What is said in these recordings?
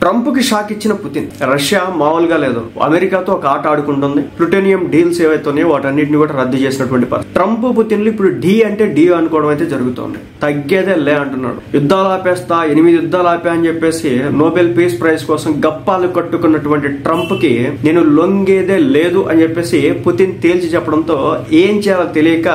Trump కి shock ఇచ్చిన Putin. Russia మామూలుగా లేదు, అమెరికాతో ఒక ఆట ఆడుకుంటుంది. ప్లూటోనియం డీల్స్ ఏవైతున్నాయో వాటన్నిటిని కూడా రద్దు చేసినటువంటి పరిస్థితి. ట్రంప్ పుతిన్లు ఇప్పుడు డి అంటే డి అనుకోవడం అయితే జరుగుతుంది. తగ్గేదే లే అంటున్నాడు. యుద్ధాలు ఆపేస్తా, 8 యుద్ధాలు ఆపా అని చెప్పేసి నోబెల్ పీస్ ప్రైజ్ కోసం గప్పాలు కట్టుకున్నటువంటి ట్రంప్ కి నేను లొంగేదే లేదు అని చెప్పేసి పుతిన్ తేల్చి చెప్పడంతో ఏం చేయాలో తెలియక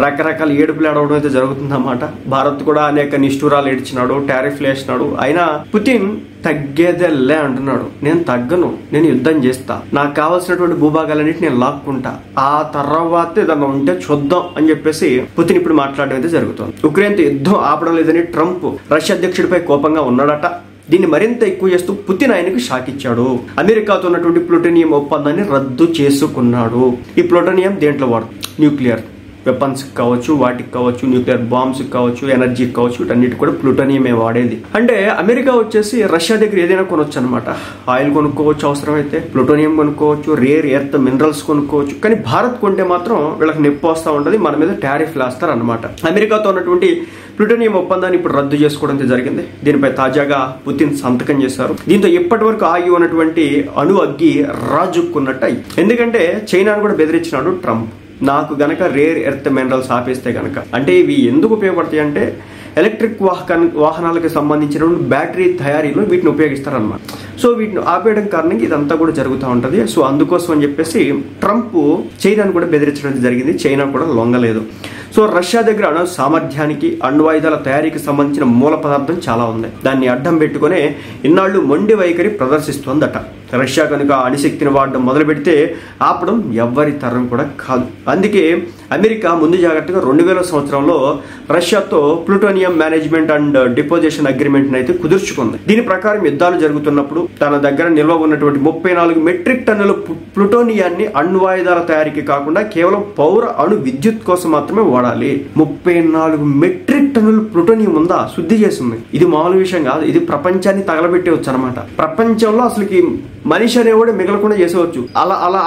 రకరకాల ఏడుపులు ఆడవడం అయితే జరుగుతుందన్నమాట. భారత్ కూడా అనేక నిష్ఠూరాలు ఏడ్చినాడు, టారిఫ్లు వేసినాడు. అయినా పుతిన్ తగ్గేదేలే అంటున్నాడు. నేను తగ్గను, నేను యుద్ధం చేస్తా, నాకు కావాల్సినటువంటి భూభాగాలన్నిటి నేను లాక్కుంటా, ఆ తర్వాత ఏదన్నా ఉంటే చూద్దాం అని చెప్పేసి పుతిన్ ఇప్పుడు మాట్లాడడం అయితే జరుగుతుంది. ఉక్రెయిన్తో యుద్ధం ఆపడం లేదని ట్రంప్ రష్యా అధ్యక్షుడిపై కోపంగా ఉన్నాడట. దీన్ని మరింత ఎక్కువ చేస్తూ పుతిన్ ఆయనకు షాక్ ఇచ్చాడు. అమెరికాతో ఉన్నటువంటి ప్లూటోనియం ఒప్పందాన్ని రద్దు చేసుకున్నాడు. ఈ ప్లూటోనియం దేంట్లో వాడుతుంది? న్యూక్లియర్ వెపన్స్ కావచ్చు, వాటికి కావచ్చు, న్యూక్లియర్ బాంబ్స్ కావచ్చు, ఎనర్జీ కావచ్చు, వీటన్నిటి కూడా ప్లూటోనియమే వాడేది. అంటే అమెరికా వచ్చేసి రష్యా దగ్గర ఏదైనా కొనొచ్చు అనమాట. ఆయిల్ కొనుక్కోవచ్చు, అవసరమైతే ప్లూటోనియం కొనుక్కోవచ్చు, రేర్ ఎర్త్ మినరల్స్ కొనుక్కోవచ్చు. కానీ భారత్ కొంటే మాత్రం వీళ్ళకి నొప్పి వస్తూ ఉంటుంది, మన మీద టారిఫ్లు వేస్తారు అనమాట. అమెరికాతో ఉన్నటువంటి ప్లూటోనియం ఒప్పందాన్ని ఇప్పుడు రద్దు చేసుకోవడం జరిగింది. దీనిపై తాజాగా పుతిన్ సంతకం చేశారు. దీంతో ఇప్పటి వరకు ఆగి ఉన్నటువంటి అణు అగ్గి రాజుక్కున్నట్టు. ఎందుకంటే చైనాను కూడా బెదిరించినాడు ట్రంప్. నాకు గనక రేర్ ఎర్త్ మినరల్స్ ఆపేస్తే గనక, అంటే ఇవి ఎందుకు ఉపయోగపడతాయి అంటే ఎలక్ట్రిక్ వాహనాలకు సంబంధించిన బ్యాటరీ తయారీలో వీటిని ఉపయోగిస్తారనమాట. సో వీటిని ఆపేయడం కారణంగా ఇదంతా కూడా జరుగుతూ ఉంటుంది. సో అందుకోసం అని చెప్పేసి ట్రంప్ చైనాను కూడా బెదిరించడం జరిగింది. చైనా కూడా లొంగలేదు. సో రష్యా దగ్గర అణు సామర్థ్యానికి, అణ్వాయుధాల తయారీకి సంబంధించిన మూల పదార్థం చాలా ఉంది. దాన్ని అడ్డం పెట్టుకునే ఇన్నాళ్లు మొండి వైఖరి ప్రదర్శిస్తోందట. రష్యా కనుక అణుశక్తిని వాడడం మొదలు పెడితే ఆపడం ఎవ్వరి తరం కూడా కాదు. అందుకే అమెరికా ముందు జాగ్రత్తగా 2000 సంవత్సరంలో రష్యాతో plutonium management and disposition agreement అయితే కుదుర్చుకుంది. దీని ప్రకారం యుద్ధాలు జరుగుతున్నప్పుడు తన దగ్గర నిల్వ ఉన్నటువంటి 34 మెట్రిక్ టన్నుల ప్లూటోనియాన్ని అణ్వాయుధాల తయారీకి కాకుండా కేవలం పౌర అణు విద్యుత్ కోసం మాత్రమే వాడాలి. 34 మెట్రిక్ టన్నుల ప్లూటోనియం ఉందా? శుద్ధి చేసింది. ఇది మామూలు విషయం కాదు. ఇది ప్రపంచాన్ని తగలబెట్టేవచ్చు అనమాట. ప్రపంచంలో అసలుకి మనిషి అనేవాడు మిగలకుండా చేసేవచ్చు. అలా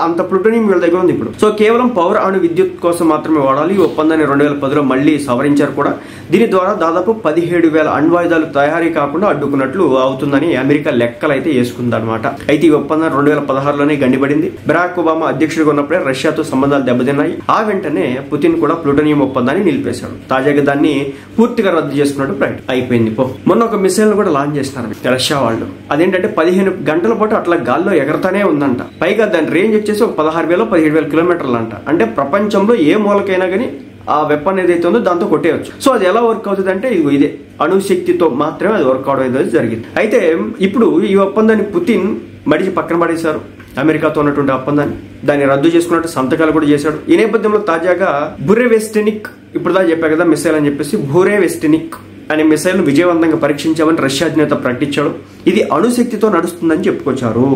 అంత ప్లూటోనియం వీళ్ళ దగ్గర ఉంది ఇప్పుడు. సో కేవలం పౌర అణు విద్యుత్ కోసం మాత్రమే వాడాలి. ఈ ఒప్పందాన్ని 2010లో మళ్ళీ సవరించారు కూడా. దీని ద్వారా దాదాపు 17,000 అణ్వాయుధాలు తయారీ కాకుండా అడ్డుకున్నట్లు అవుతుందని అమెరికా లెక్కలు అయితే వేసుకుందనమాట. అయితే ఈ ఒప్పందం 2016లోనే గండిపడింది. బరాక్ ఒబామా అధ్యక్షుడిగా ఉన్నప్పుడే రష్యాతో సంబంధాలు దెబ్బతిన్నాయి. ఆ వెంటనే పుతిన్ కూడా ప్లూటోనియం ఒప్పందాన్ని నిలిపేశాడు. తాజాగా దాన్ని పూర్తిగా రద్దు చేసుకున్నట్టు ప్రకటన అయిపోయింది. మొన్న ఒక మిసైల్ కూడా లాంచ్ చేస్తున్నారు రష్యా వాళ్ళు. అదేంటంటే 15 గంటల పాటు అట్లా గాల్లో ఎగరతానే ఉందంట. పైగా దాని రేంజ్ వచ్చేసి ఒక 16,000-17,000 కిలోమీటర్లు అంట. అంటే ప్రపంచంలో ఏ మూలకైనా కానీ ఆ వెపన్ ఏదైతే ఉందో దాంతో కొట్టేయచ్చు. సో అది ఎలా వర్క్ అవుతుంది అంటే ఇదే అణుశక్తితో మాత్రమే అది వర్క్ అవడం అయితే జరిగింది. అయితే ఇప్పుడు ఈ ఒప్పందాన్ని పుతిన్ మడిచి పక్కన పడేశారు. అమెరికాతో ఉన్నటువంటి ఒప్పందాన్ని దాన్ని రద్దు చేసుకున్నట్టు సంతకాలు కూడా చేశాడు. ఈ నేపథ్యంలో తాజాగా బురేవెస్టెనిక్, ఇప్పుడు దా చెప్పా కదా మిసైల్ అని చెప్పేసి, బురేవెస్టెనిక్ అనే మిసైల్ విజయవంతంగా పరీక్షించామని రష్యా అధినేత ప్రకటించాడు. ఇది అణుశక్తితో నడుస్తుందని చెప్పుకొచ్చారు.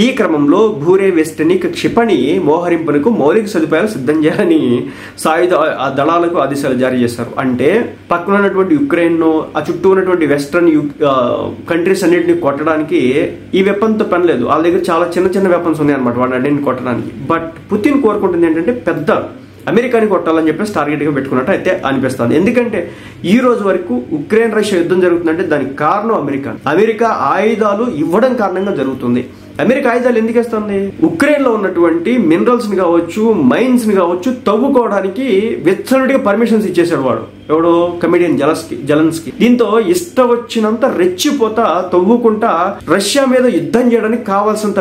ఈ క్రమంలో బురేవెస్టెనిక్ క్షిపణి మోహరింపునకు మౌలిక సదుపాయాలు సిద్ధం చేయాలని సాయుధ దళాలకు ఆదేశాలు జారీ చేశారు. అంటే పక్కన ఉన్నటువంటి యుక్రెయిన్, ఆ చుట్టూ ఉన్నటువంటి వెస్ట్రన్ కంట్రీస్ అన్నింటినీ కొట్టడానికి ఈ వెపన్ తో పని లేదు. వాళ్ళ దగ్గర చాలా చిన్న వెపన్స్ ఉన్నాయి అనమాట వాడిని అన్నింటిని కొట్టడానికి. బట్ పుతిన్ కోరుకుంటుంది ఏంటంటే పెద్ద అమెరికాని కొట్టాలని చెప్పేసి టార్గెట్ గా పెట్టుకున్నట్టు అయితే అనిపిస్తుంది. ఎందుకంటే ఈ రోజు వరకు ఉక్రెయిన్ రష్యా యుద్ధం జరుగుతుందంటే దానికి కారణం అమెరికా ఆయుధాలు ఇవ్వడం కారణంగా జరుగుతుంది. అమెరికా ఆయుధాలు ఎందుకు ఇస్తుంది? ఉక్రెయిన్ లో ఉన్నటువంటి మినరల్స్ ని కావచ్చు, మైన్స్ ని కావచ్చు తవ్వుకోవడానికి వెచ్చనుడిగా పర్మిషన్స్ ఇచ్చేసాడు వాడు. ఎవడో కమెడియన్ జెలెన్స్కీ. దీంతో ఇష్టం వచ్చినంత రెచ్చిపోతా తవ్వుకుంటా రష్యా మీద యుద్ధం చేయడానికి కావాల్సినంత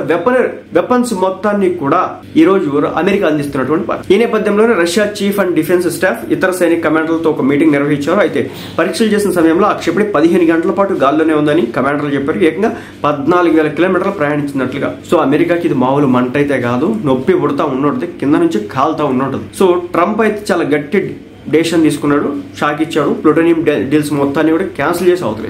వెపన్స్ మొత్తాన్ని కూడా ఈ రోజు అమెరికా అందిస్తున్నటువంటి పార్టీ. ఈ నేపథ్యంలోనే Russia chief and defence staff ఇతర సైనిక కమాండర్లతో ఒక మీటింగ్ నిర్వహించారు. అయితే పరీక్షలు చేసిన సమయంలో ఆ క్షిపణి 15 గంటల పాటు గాల్లోనే ఉందని కమాండర్లు చెప్పారు. ఏకంగా 14,000 కిలోమీటర్లు ప్రయాణించినట్లుగా. సో అమెరికాకి ఇది మామూలు మంట అయితే కాదు, నొప్పి పుడతా ఉన్నట్టు, కింద నుంచి కాలుతా ఉన్నట్టు. సో ట్రంప్ అయితే చాలా గట్టి డెసిషన్ తీసుకున్నాడు, షాక్ ఇచ్చాడు. ప్లూటోనియం డీల్స్ మొత్తాన్ని కూడా క్యాన్సిల్ చేసి అవతలేశాడు.